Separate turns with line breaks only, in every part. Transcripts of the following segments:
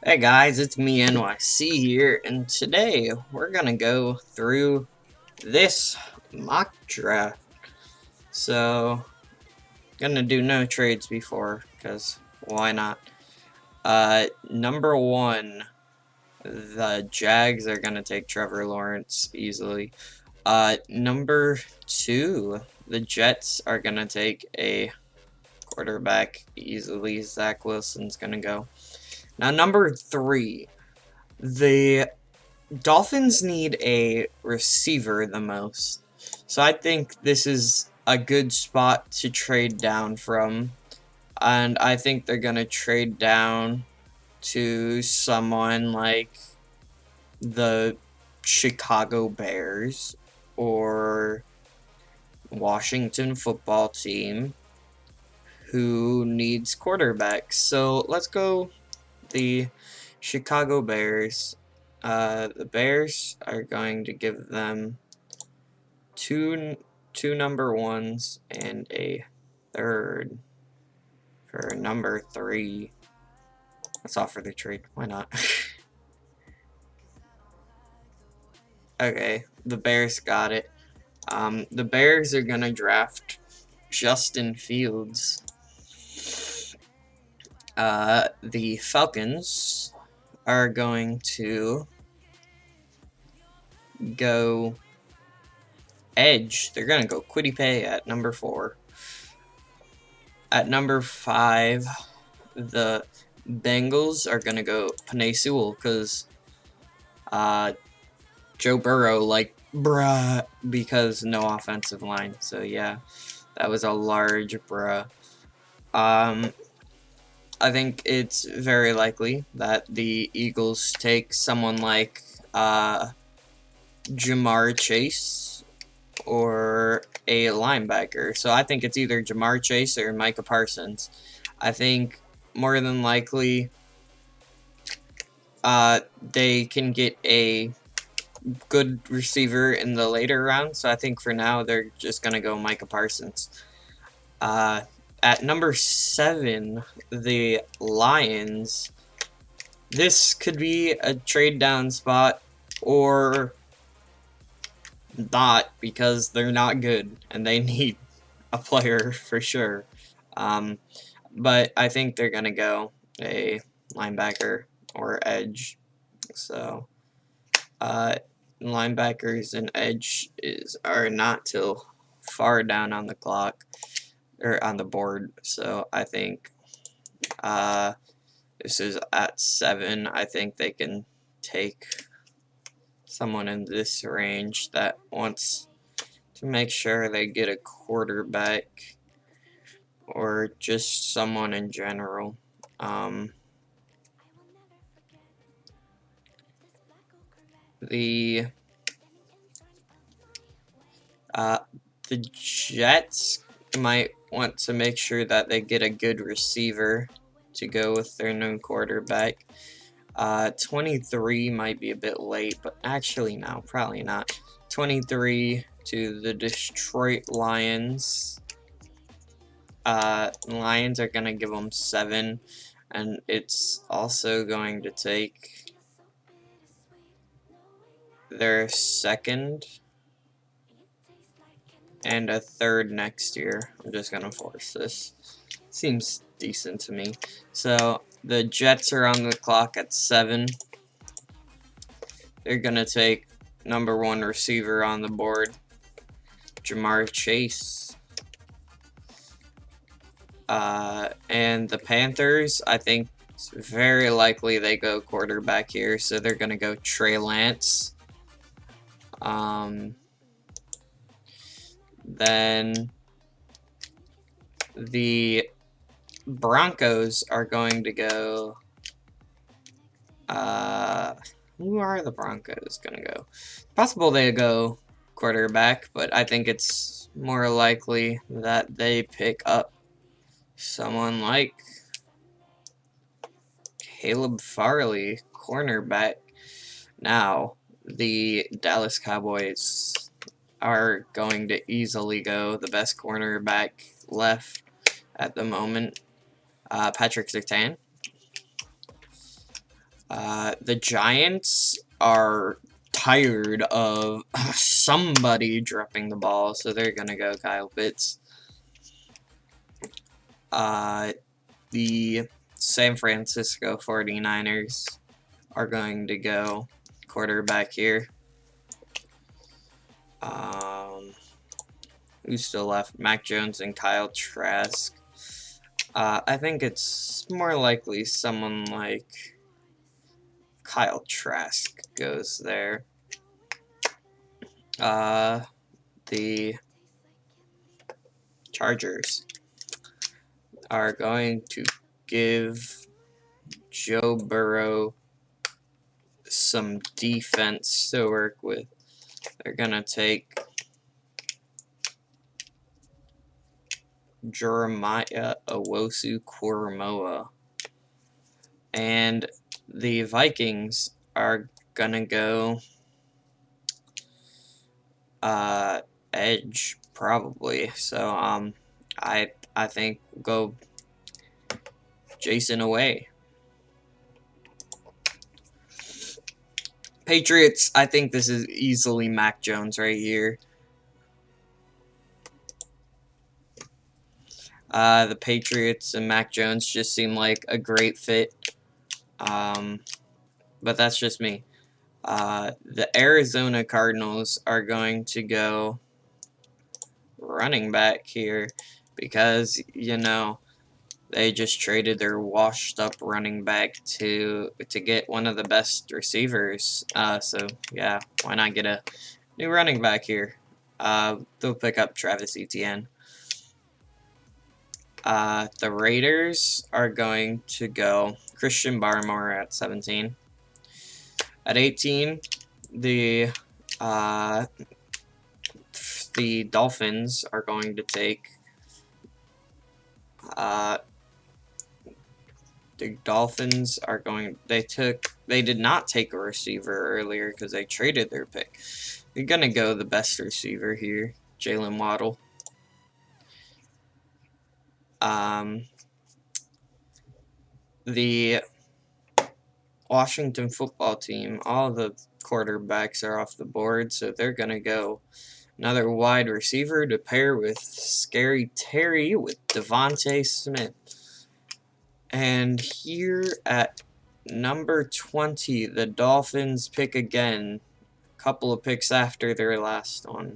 Hey guys, it's me NYC here, and today we're gonna go through this mock draft. So, gonna do no trades before, because why not? Number one, the Jags are gonna take Trevor Lawrence easily. Number two, the Jets are gonna take a quarterback easily. Zach Wilson's gonna go. Now, number three, the Dolphins need a receiver the most. So I think this is a good spot to trade down from. And I think they're going to trade down to someone like the Chicago Bears or Washington football team who needs quarterbacks. So let's go the Chicago Bears. The Bears are going to give them two number ones and a third for number three. Let's offer the trade. Why not? Okay, the Bears got it. The Bears are gonna draft Justin Fields. The Falcons are going to go edge. They're gonna go Quiddy Pay at number 4. At number 5, the Bengals are gonna go Penei Sewell because Joe Burrow bruh because no offensive line. So yeah, that was a large bruh. I think it's very likely that the Eagles take someone like Jamar Chase or a linebacker. So I think it's either Jamar Chase or Micah Parsons. I think more than likely they can get a good receiver in the later rounds. So I think for now they're just going to go Micah Parsons. At number 7, the Lions. This could be a trade down spot or not because they're not good and they need a player for sure. But I think they're going to go a linebacker or edge. So, linebackers and edge are not till far down on the clock or on the board. So I think this is at 7. I think they can take someone in this range that wants to make sure they get a quarterback or just someone in general. The Jets might want to make sure that they get a good receiver to go with their new quarterback. 23 might be a bit late, but actually no, probably not. 23 to the Detroit Lions. Lions are going to give them 7, and it's also going to take their second and a third next year. I'm just going to force this. Seems decent to me. So the Jets are on the clock at 7. They're going to take number 1 receiver on the board, Jamar Chase. And the Panthers, I think it's very likely they go quarterback here, so they're going to go Trey Lance. Then the Broncos are going to go. Who are the Broncos going to go? Possible they go quarterback, but I think it's more likely that they pick up someone like Caleb Farley, cornerback. Now, the Dallas Cowboys are going to easily go the best cornerback left at the moment, Patrick Surtain. The Giants are tired of somebody dropping the ball, so they're gonna go Kyle Pitts. The San Francisco 49ers are going to go quarterback here. Who's still left? Mac Jones and Kyle Trask. I think it's more likely someone like Kyle Trask goes there. The Chargers are going to give Joe Burrow some defense to work with. They're going to take Jeremiah Owusu-Koramoah. And the Vikings are going to go edge, probably. So, I think we'll go Jason away. Patriots, I think this is easily Mac Jones right here. The Patriots and Mac Jones just seem like a great fit. But that's just me. The Arizona Cardinals are going to go running back here because, you know, they just traded their washed-up running back to get one of the best receivers. So, yeah, why not get a new running back here? They'll pick up Travis Etienne. The Raiders are going to go Christian Barmore at 17. At 18, the Dolphins are going to take they did not take a receiver earlier because they traded their pick. They're gonna go the best receiver here, Jalen Waddle. The Washington football team, all the quarterbacks are off the board, so they're gonna go another wide receiver to pair with Scary Terry with Devontae Smith. And here at number 20, the Dolphins pick again. A couple of picks after their last one.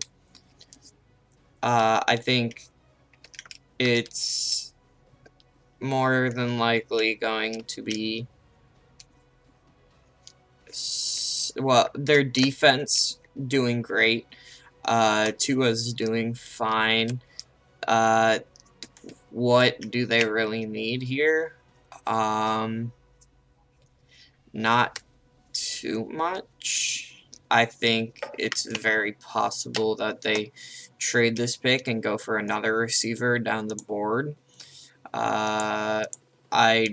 I think it's more than likely going to be... Well, their defense doing great. Tua's doing fine. What do they really need here? Not too much. I think it's very possible that they trade this pick and go for another receiver down the board. I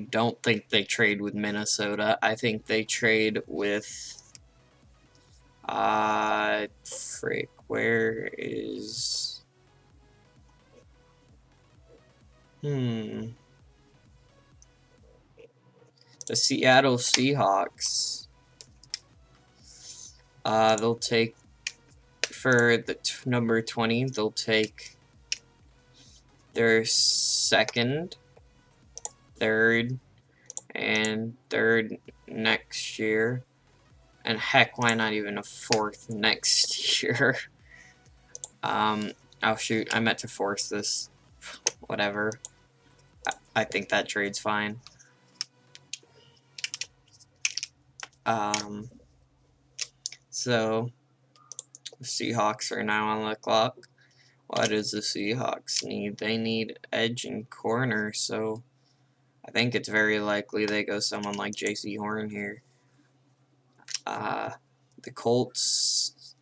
don't think they trade with Minnesota. I think they trade with... where is... The Seattle Seahawks. They'll take, for the number 20, they'll take their second, third, and third next year. And heck, why not even a fourth next year? Oh shoot, I meant to force this. Whatever. I think that trade's fine. So, the Seahawks are now on the clock. What does the Seahawks need? They need edge and corner, so I think it's very likely they go someone like J.C. Horn here. The Colts,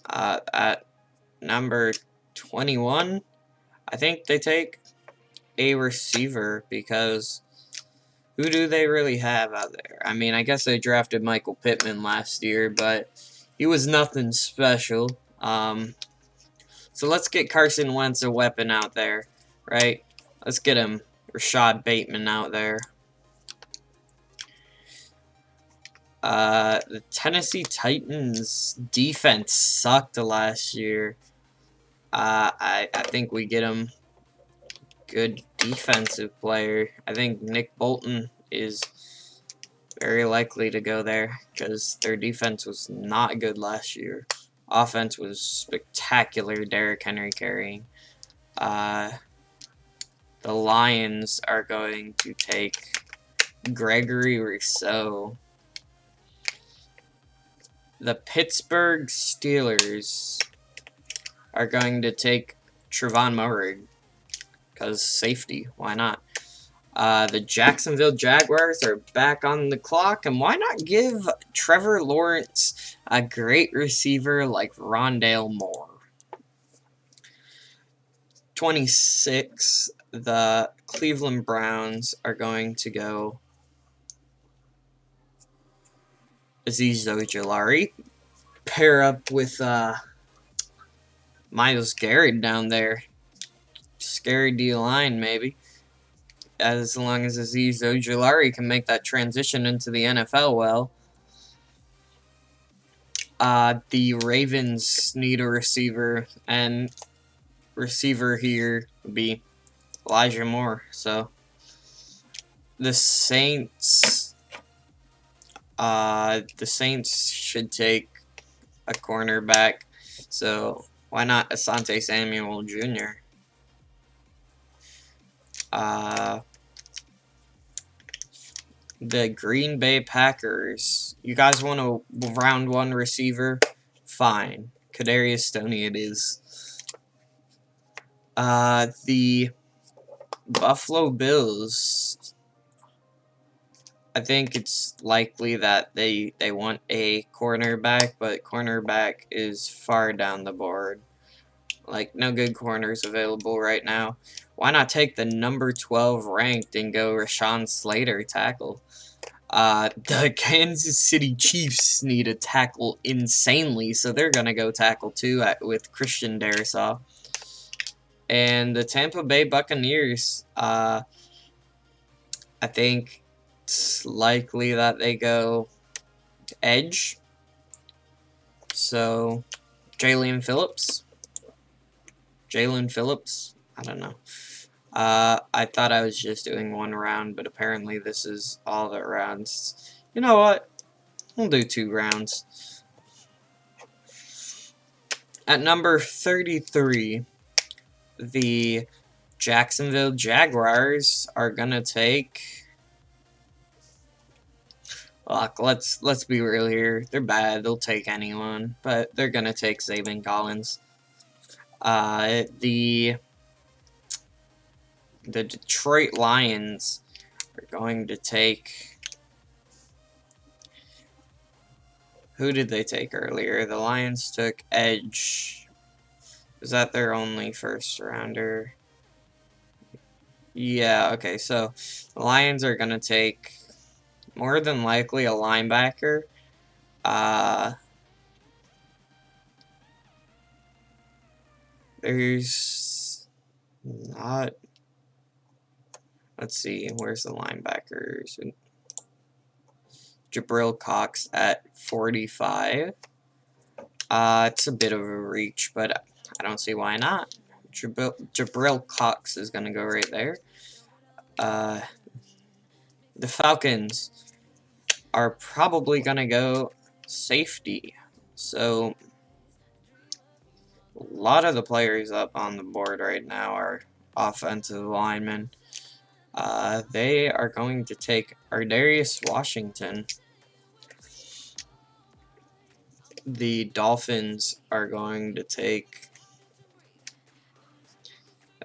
at number 21, I think they take a receiver because who do they really have out there? I mean, I guess they drafted Michael Pittman last year, but he was nothing special. So let's get Carson Wentz a weapon out there, right? Let's get him Rashad Bateman out there. The Tennessee Titans defense sucked last year. I think we get them good defensive player. I think Nick Bolton is very likely to go there because their defense was not good last year. Offense was spectacular. Derrick Henry carrying. The Lions are going to take Gregory Rousseau. The Pittsburgh Steelers are going to take Trevon Moehrig because safety. Why not? The Jacksonville Jaguars are back on the clock, and why not give Trevor Lawrence a great receiver like Rondale Moore? 26, the Cleveland Browns are going to go Azeez Ojulari, pair up with Myles Garrett down there. Scary D-line, maybe. As long as Azeez Ojulari can make that transition into the NFL well. The Ravens need a receiver, and receiver here would be Elijah Moore. So the Saints should take a cornerback. So why not Asante Samuel Jr.? The Green Bay Packers. You guys want a round one receiver? Fine. Kadarius Stoney it is. The Buffalo Bills. I think it's likely that they want a cornerback, but cornerback is far down the board. Like, no good corners available right now. Why not take the number 12 ranked and go Rashawn Slater tackle? The Kansas City Chiefs need a tackle insanely, so they're going to go tackle too with Christian Darrisaw. And the Tampa Bay Buccaneers, I think it's likely that they go edge. So, Jalen Phillips, I don't know. I thought I was just doing one round, but apparently this is all the rounds. You know what? We'll do 2 rounds. At number 33, the Jacksonville Jaguars are gonna take. Look, let's be real here. They're bad. They'll take anyone, but they're gonna take Zaven Collins. The Detroit Lions are going to take. Who did they take earlier? The Lions took edge. Is that their only first rounder? Yeah, okay, so the Lions are going to take more than likely a linebacker. There's not. Let's see, where's the linebackers? Jabril Cox at 45. It's a bit of a reach, but I don't see why not. Jabril Cox is going to go right there. The Falcons are probably going to go safety. So, a lot of the players up on the board right now are offensive linemen. They are going to take Ardarius Washington. The Dolphins are going to take.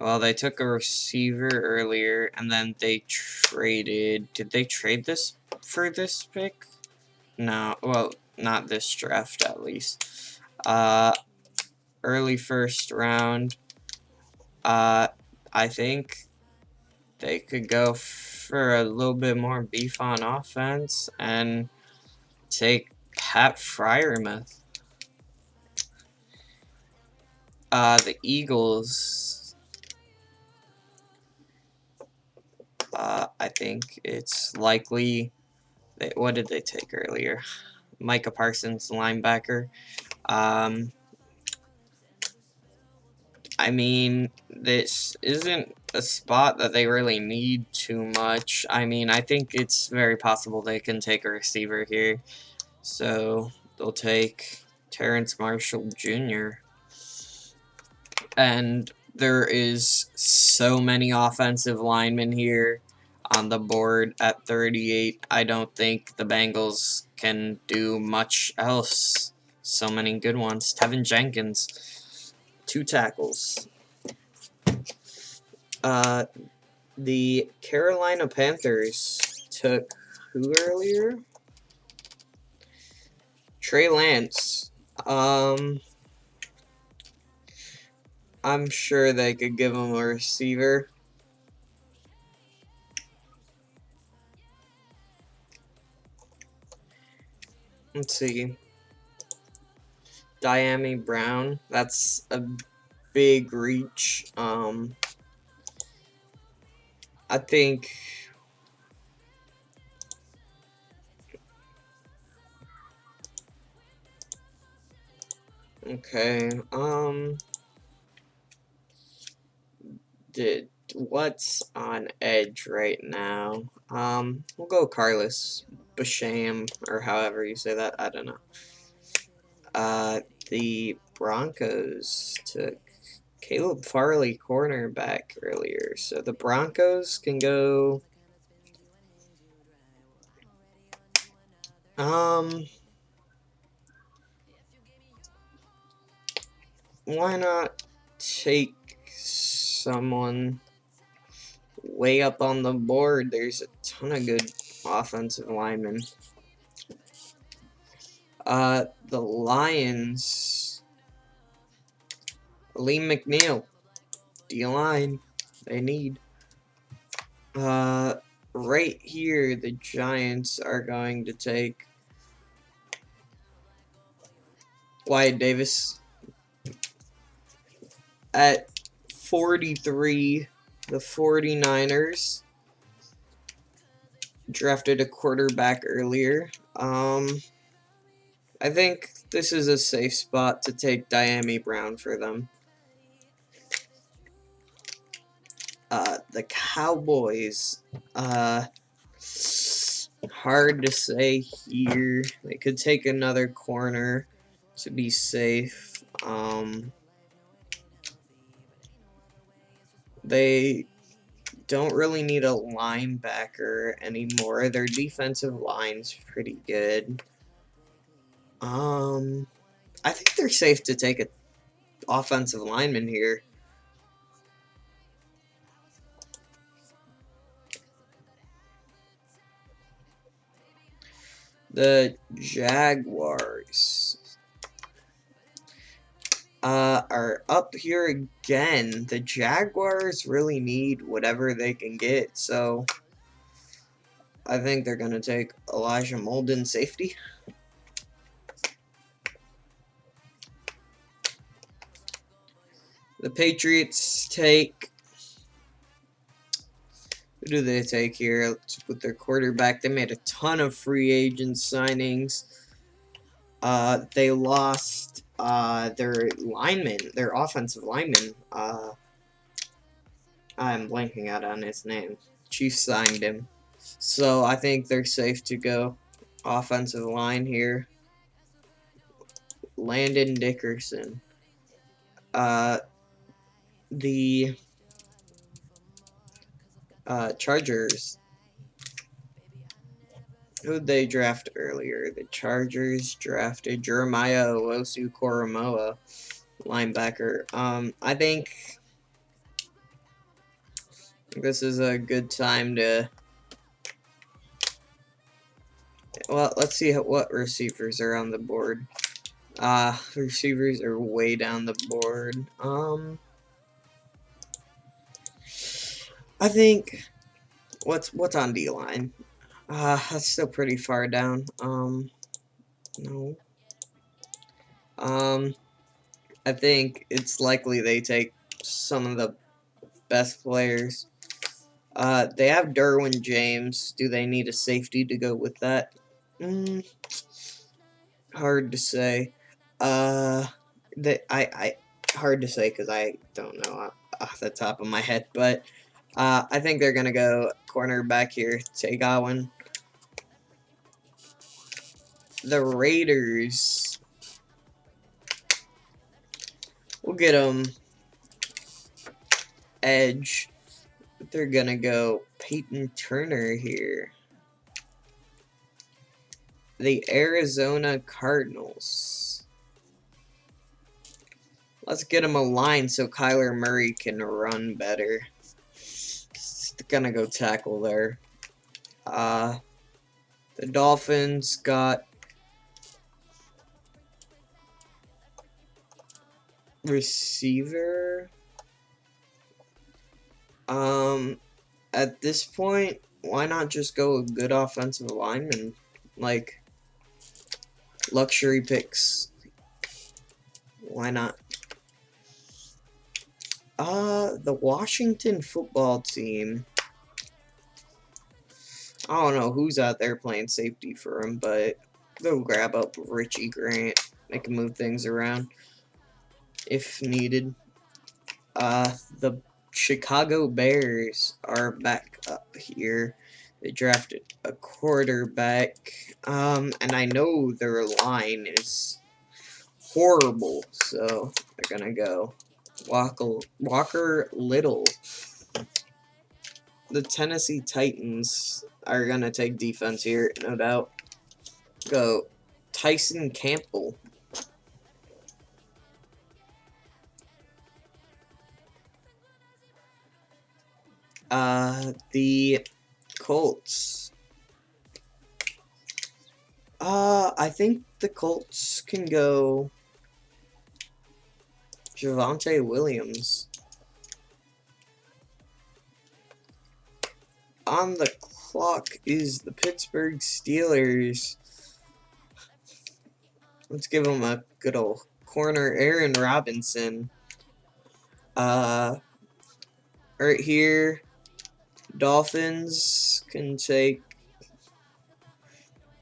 Well, they took a receiver earlier, and then they traded. Did they trade this for this pick? No, well, not this draft at least. Early first round. I think they could go for a little bit more beef on offense and take Pat Freiermuth. The Eagles. I think it's likely What did they take earlier? Micah Parsons, linebacker. I mean, this isn't a spot that they really need too much. I mean, I think it's very possible they can take a receiver here. So they'll take Terrence Marshall Jr. And there is so many offensive linemen here on the board at 38. I don't think the Bengals can do much else. So many good ones. Tevin Jenkins, 2 tackles. The Carolina Panthers took who earlier? Trey Lance. I'm sure they could give him a receiver. Let's see. Diami Brown. That's a big reach. I think okay. What's on edge right now? We'll go Carlos Basham or however you say that. I don't know. The Broncos took Caleb Farley cornerback earlier, so the Broncos can go. Why not take someone way up on the board? There's a ton of good offensive linemen. The Lions, Lee McNeil, D-line, they need. Right here, the Giants are going to take Wyatt Davis. At 43, the 49ers drafted a quarterback earlier. I think this is a safe spot to take Diami Brown for them. The Cowboys, hard to say here. They could take another corner to be safe. They don't really need a linebacker anymore. Their defensive line's pretty good. I think they're safe to take an offensive lineman here. The Jaguars are up here again. The Jaguars really need whatever they can get, so I think they're going to take Elijah Molden, safety. The Patriots take... Who do they take here with their quarterback? They made a ton of free agent signings. They lost their lineman, their offensive lineman. I'm blanking out on his name. Chiefs signed him. So I think they're safe to go offensive line here. Landon Dickerson. The Chargers. Who'd they draft earlier? The Chargers drafted Jeremiah Owusu-Koramoah, linebacker. I think this is a good time to... Well, let's see what receivers are on the board. Receivers are way down the board. I think... What's on D-line? That's still pretty far down. No. I think it's likely they take some of the best players. They have Derwin James. Do they need a safety to go with that? Hard to say. Hard to say because I don't know off the top of my head, but I think they're gonna go cornerback here. Tay Godwin. The Raiders. We'll get them edge. They're gonna go Peyton Turner here. The Arizona Cardinals. Let's get him a line so Kyler Murray can run better. It's gonna go tackle there. The Dolphins got receiver. At this point, why not just go a good offensive lineman? Like, luxury picks. Why not? The Washington football team. I don't know who's out there playing safety for him, but they'll grab up Richie Grant. They can move things around if needed. The Chicago Bears are back up here. They drafted a quarterback. And I know their line is horrible, so they're gonna go Walker Little. The Tennessee Titans are gonna take defense here, no doubt. Go Tyson Campbell. The Colts. I think the Colts can go Javonte Williams. On the clock is the Pittsburgh Steelers. Let's give them a good old corner, Aaron Robinson. Right here, Dolphins can take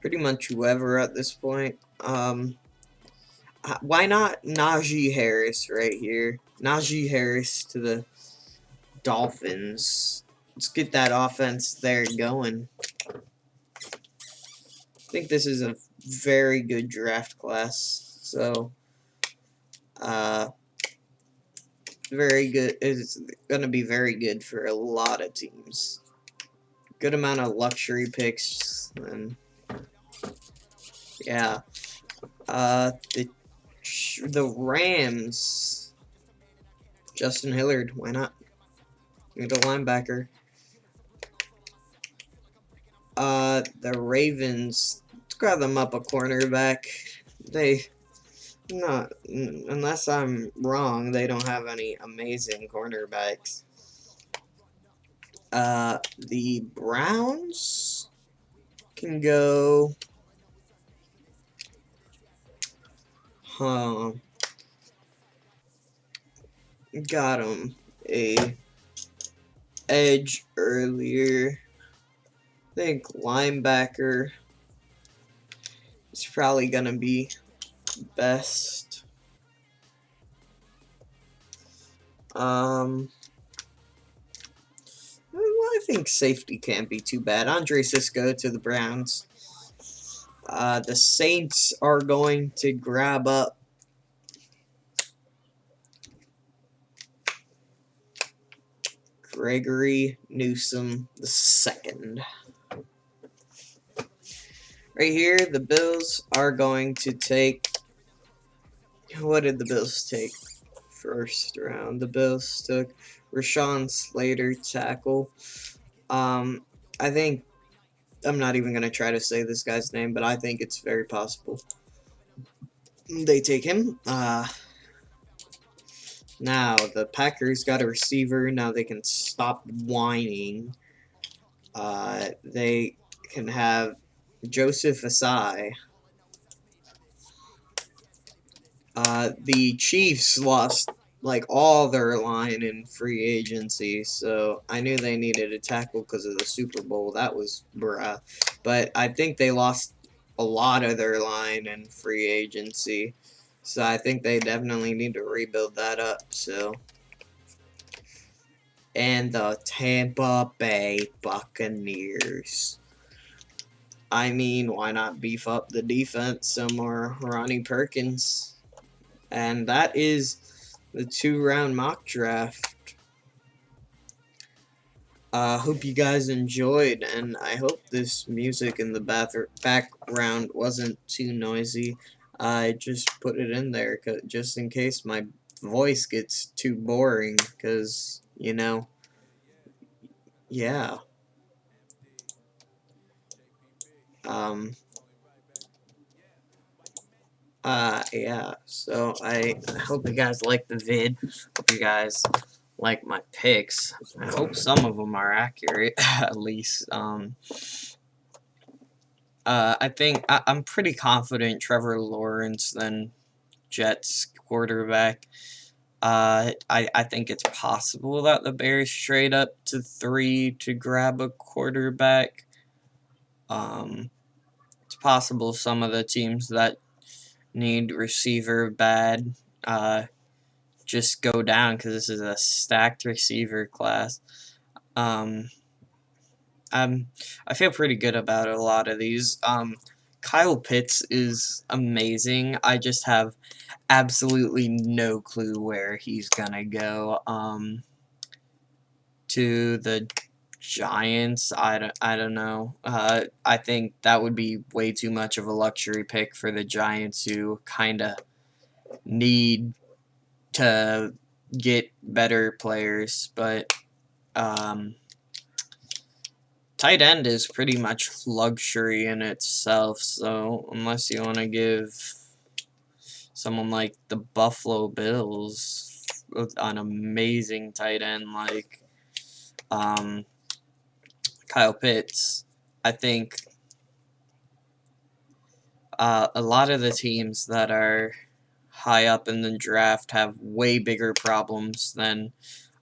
pretty much whoever at this point. Why not Najee Harris right here? Najee Harris to the Dolphins. Let's get that offense there going. I think this is a very good draft class. So, very good. It's going to be very good for a lot of teams. Good amount of luxury picks. And, yeah. The Rams. Justin Hillard. Why not? Middle linebacker. The Ravens. Let's grab them up a cornerback. Unless I'm wrong, they don't have any amazing cornerbacks. The Browns can go. Got him a edge earlier. I think linebacker is probably gonna be best. I think safety can't be too bad. Andre Cisco to the Browns. The Saints are going to grab up Gregory Newsome II. Right here, the Bills are going to take. What did the Bills take? First round. The Bills took Rashawn Slater, tackle. I think I'm not even going to try to say this guy's name, but I think it's very possible they take him. Now, the Packers got a receiver. Now they can stop whining. They can have Joseph Asai. The Chiefs lost like all their line in free agency, so I knew they needed a tackle because of the Super Bowl. That was bruh. But I think they lost a lot of their line in free agency, so I think they definitely need to rebuild that up. So, and the Tampa Bay Buccaneers. I mean, why not beef up the defense some more? Ronnie Perkins. And that is the 2-round mock draft. Hope you guys enjoyed, and I hope this music in the background wasn't too noisy. I just put it in there just in case my voice gets too boring, because, you know, yeah. Um, yeah, so I hope you guys like the vid. Hope you guys like my picks. I hope some of them are accurate, at least. I think I'm pretty confident Trevor Lawrence than Jets quarterback. I think it's possible that the Bears trade up to 3 to grab a quarterback. It's possible some of the teams that need receiver bad just go down because this is a stacked receiver class. I feel pretty good about a lot of these. Kyle Pitts is amazing. I just have absolutely no clue where he's gonna go. To the Giants, I don't know. I think that would be way too much of a luxury pick for the Giants, who kind of need to get better players, but tight end is pretty much luxury in itself, so unless you want to give someone like the Buffalo Bills an amazing tight end like Kyle Pitts, I think a lot of the teams that are high up in the draft have way bigger problems than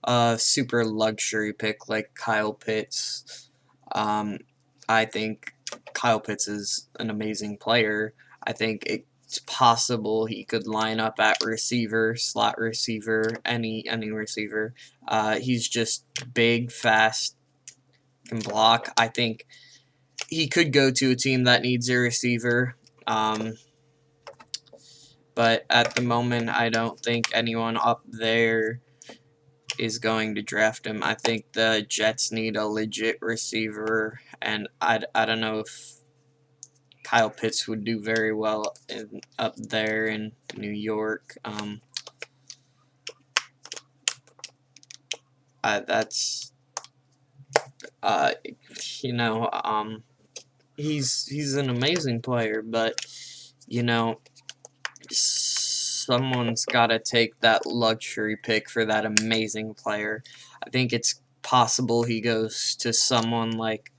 a super luxury pick like Kyle Pitts. I think Kyle Pitts is an amazing player. I think it's possible he could line up at receiver, slot receiver, any receiver. He's just big, fast, can block. I think he could go to a team that needs a receiver. But at the moment, I don't think anyone up there is going to draft him. I think the Jets need a legit receiver, and I don't know if Kyle Pitts would do very well up there in New York. That's you know, he's an amazing player, but you know, someone's got to take that luxury pick for that amazing player. I think it's possible he goes to someone like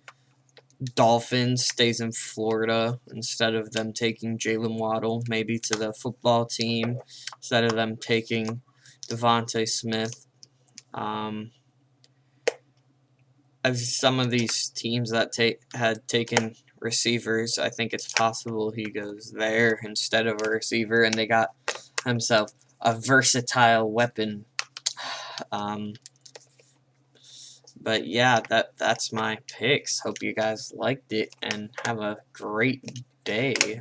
Dolphins, stays in Florida instead of them taking Jalen Waddle, maybe to the football team instead of them taking Devontae Smith. Of some of these teams that had taken receivers, I think it's possible he goes there instead of a receiver, and they got himself a versatile weapon. But yeah, that's my picks. Hope you guys liked it, and have a great day.